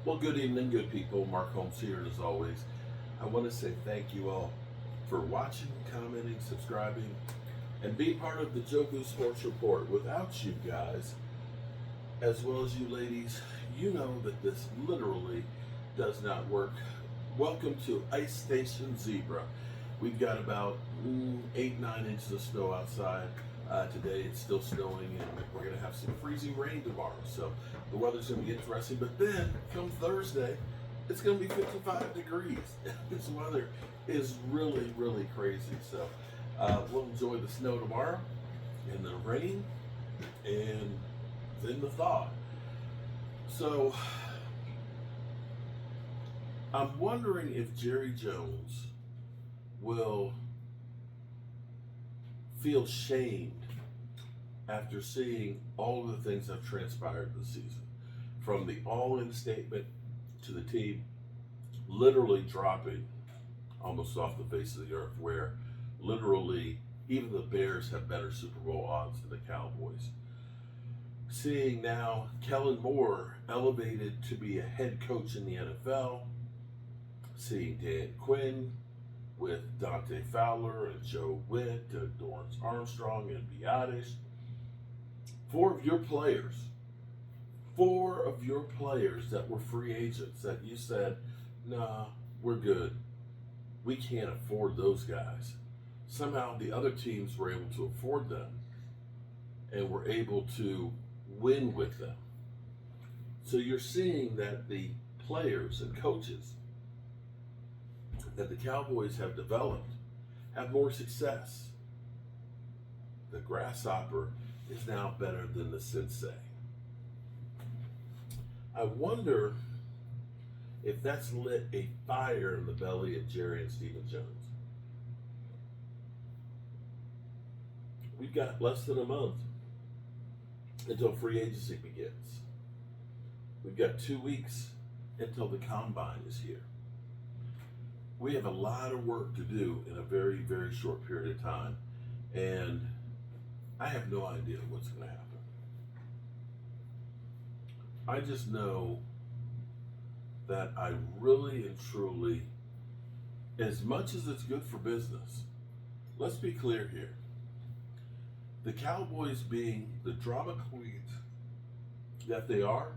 Well, good evening, good people. Mark Holmes here, and as always, I want to say thank you all for watching, commenting, subscribing, and being part of the Joku Sports Report. Without you guys, as well as you ladies, you know that this literally does not work. Welcome to Ice Station Zebra. We've got about 8-9 inches of snow outside. Today it's still snowing, and we're going to have some freezing rain tomorrow. So the weather's going to be interesting. But then, come Thursday, it's going to be 55 degrees. This weather is really, really crazy. So we'll enjoy the snow tomorrow, and the rain, and then the thaw. So I'm wondering if Jerry Jones will feel shamed after seeing all of the things that have transpired this season. From the all-in statement to the team literally dropping almost off the face of the earth, where literally even the Bears have better Super Bowl odds than the Cowboys. Seeing now Kellen Moore elevated to be a head coach in the NFL. Seeing Dan Quinn with Dante Fowler and Joe Witt and Dorrance Armstrong and Biotish. Four of your players that were free agents that you said, nah, we're good. We can't afford those guys. Somehow the other teams were able to afford them and were able to win with them. So you're seeing that the players and coaches that the Cowboys have developed have more success. The grasshopper is now better than the sensei. I wonder if that's lit a fire in the belly of Jerry and Stephen Jones. We've got less than a month until free agency begins. We've got 2 weeks until the combine is here. We have a lot of work to do in a very, very short period of time, and I have no idea what's going to happen. I just know that I really and truly, as much as it's good for business, let's be clear here. The Cowboys, being the drama queens that they are,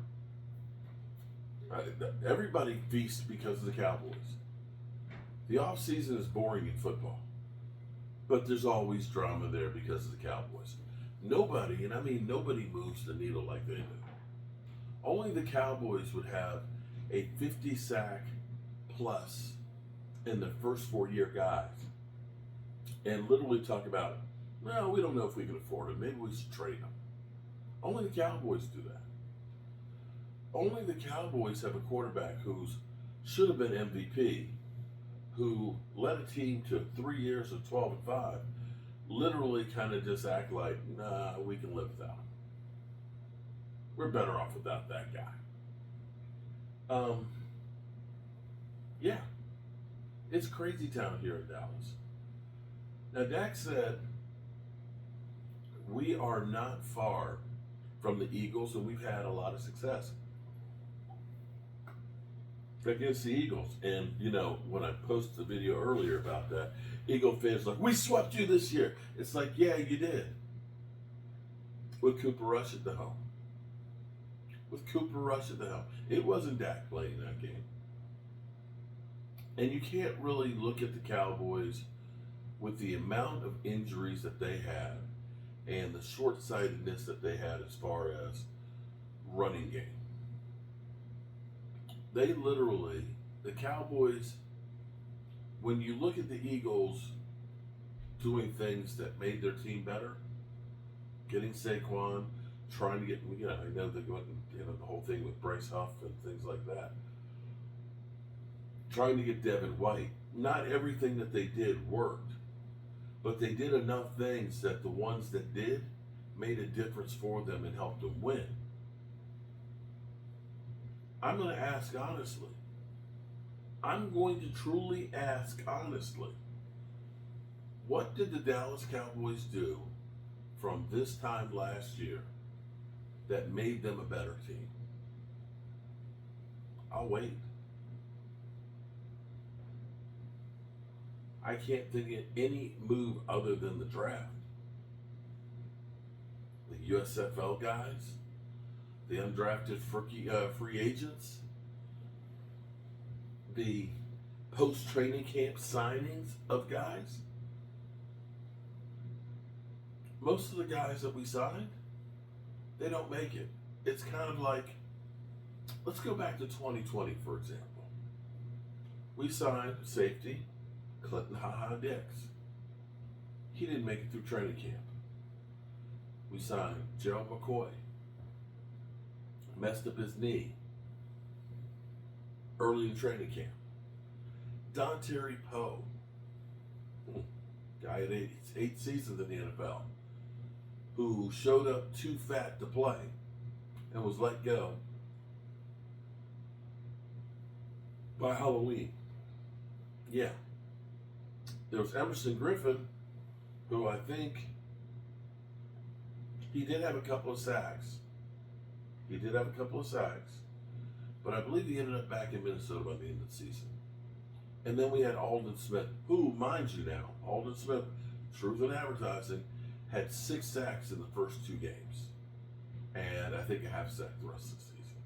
everybody feasts because of the Cowboys. The offseason is boring in football, but there's always drama there because of the Cowboys. Nobody, and I mean nobody, moves the needle like they do. Only the Cowboys would have a 50 sack plus in the first 4 year guys and literally talk about, well, we don't know if we can afford it. Maybe we should trade them. Only the Cowboys do that. Only the Cowboys have a quarterback who should have been MVP, who led a team to 3 years of 12-5, literally kind of just act like, nah, we can live without him. We're better off without that guy. Yeah, it's crazy town here in Dallas. Now, Dak said, we are not far from the Eagles, and we've had a lot of success against the Eagles. And, you know, when I posted the video earlier about that, Eagle fans like, we swept you this year. It's like, yeah, you did. With Cooper Rush at the helm. It wasn't Dak playing that game. And you can't really look at the Cowboys with the amount of injuries that they had and the short-sightedness that they had as far as running game. They literally, the Cowboys, when you look at the Eagles doing things that made their team better, getting Saquon, trying to get, you know, I know they went, you know, the whole thing with Bryce Huff and things like that. Trying to get Devin White. Not everything that they did worked, but they did enough things that the ones that did made a difference for them and helped them win. I'm going to ask honestly. I'm going to truly ask honestly. What did the Dallas Cowboys do from this time last year that made them a better team. I'll wait. I can't think of any move other than the draft. The USFL guys, the undrafted free agents, the post-training camp signings of guys. Most of the guys that we signed, they don't make it. It's kind of like, let's go back to 2020, for example. We signed safety Clinton Dix. He didn't make it through training camp. We signed Gerald McCoy. Messed up his knee early in training camp. Don Terry Poe, guy at eight seasons in the NFL, who showed up too fat to play and was let go by Halloween. Yeah. There was Emerson Griffin, who I think he did have a couple of sacks. But I believe he ended up back in Minnesota by the end of the season. And then we had Aldon Smith, who, mind you now, Aldon Smith, Truth in Advertising, had 6 sacks in the first 2 games. And I think a half sack the rest of the season.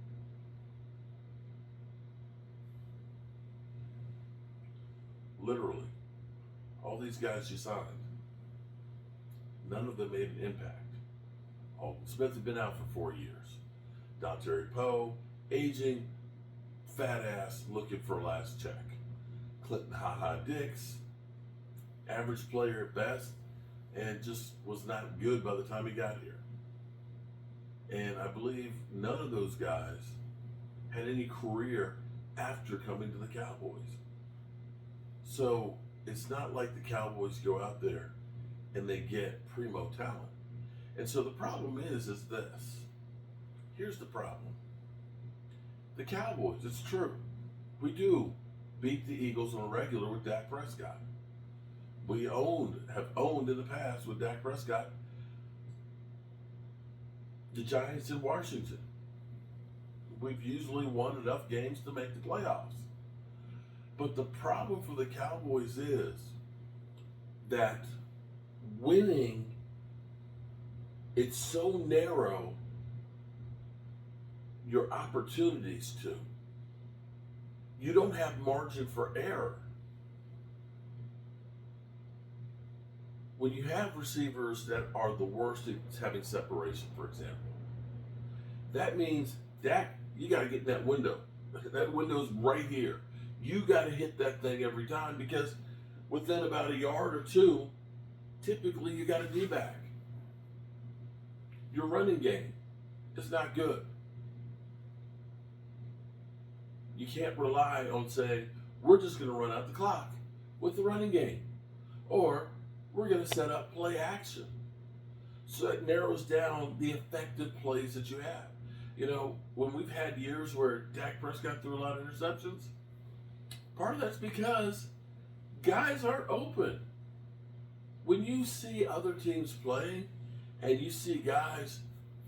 Literally, all these guys you signed, none of them made an impact. Aldon Smith had been out for 4 years. Don Terry Poe, aging, fat ass, looking for a last check. Clinton Dix, average player at best, and just was not good by the time he got here. And I believe none of those guys had any career after coming to the Cowboys. So it's not like the Cowboys go out there and they get primo talent. And so the problem is this. Here's the problem. The Cowboys, it's true. We do beat the Eagles on a regular with Dak Prescott. We have owned in the past with Dak Prescott the Giants in Washington. We've usually won enough games to make the playoffs. But the problem for the Cowboys is that winning, it's so narrow your opportunities to. You don't have margin for error. When you have receivers that are the worst at having separation, for example, that means Dak, you got to get in that window. That window's right here. You got to hit that thing every time because within about a yard or two, typically you got a D-back. Your running game is not good. You can't rely on saying, we're just going to run out the clock with the running game. Or we're going to set up play action. So it narrows down the effective plays that you have. You know, when we've had years where Dak Prescott threw a lot of interceptions, part of that's because guys aren't open. When you see other teams playing and you see guys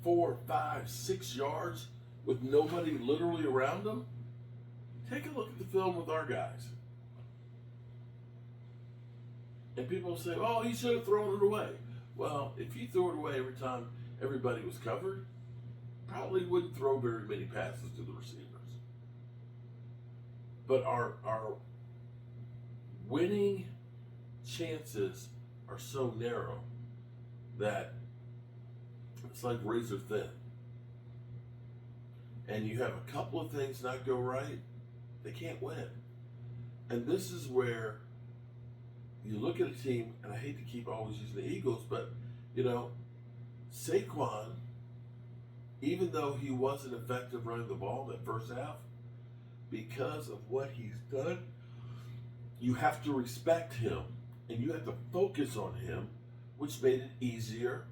4, 5, 6 yards with nobody literally around them, take a look at the film with our guys. And people say, oh, he should have thrown it away. Well, if he threw it away every time everybody was covered, probably wouldn't throw very many passes to the receivers. But our winning chances are so narrow that it's like razor thin. And you have a couple of things not go right, they can't win. And this is where you look at a team, and I hate to keep always using the Eagles, but, you know, Saquon, even though he wasn't effective running the ball that first half, because of what he's done, you have to respect him, and you have to focus on him, which made it easier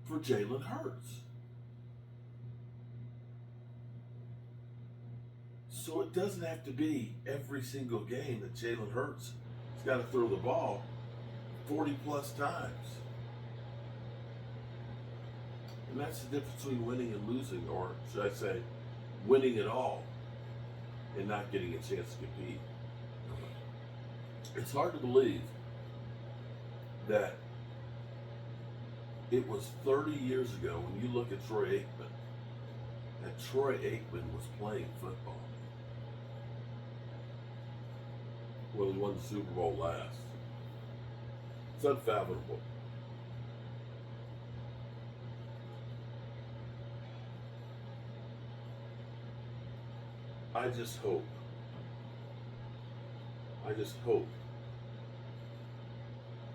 for Jalen Hurts. So it doesn't have to be every single game that Jalen Hurts has got to throw the ball 40 plus times. And that's the difference between winning and losing, or should I say, winning it all and not getting a chance to compete. It's hard to believe that it was 30 years ago when you look at Troy Aikman, that Troy Aikman was playing football when he won the Super Bowl last. It's unfathomable. I just hope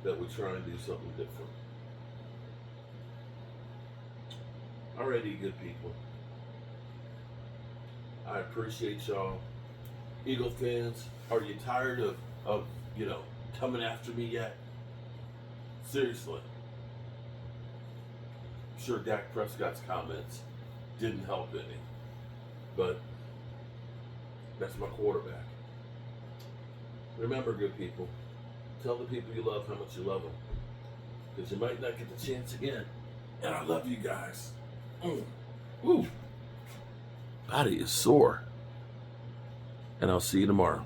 that we try and do something different. Alrighty, good people. I appreciate y'all. Eagle fans, are you tired of coming after me yet? Seriously. I'm sure Dak Prescott's comments didn't help any. But that's my quarterback. Remember, good people, tell the people you love how much you love them. Because you might not get the chance again. And I love you guys. Woo. Body is sore. And I'll see you tomorrow.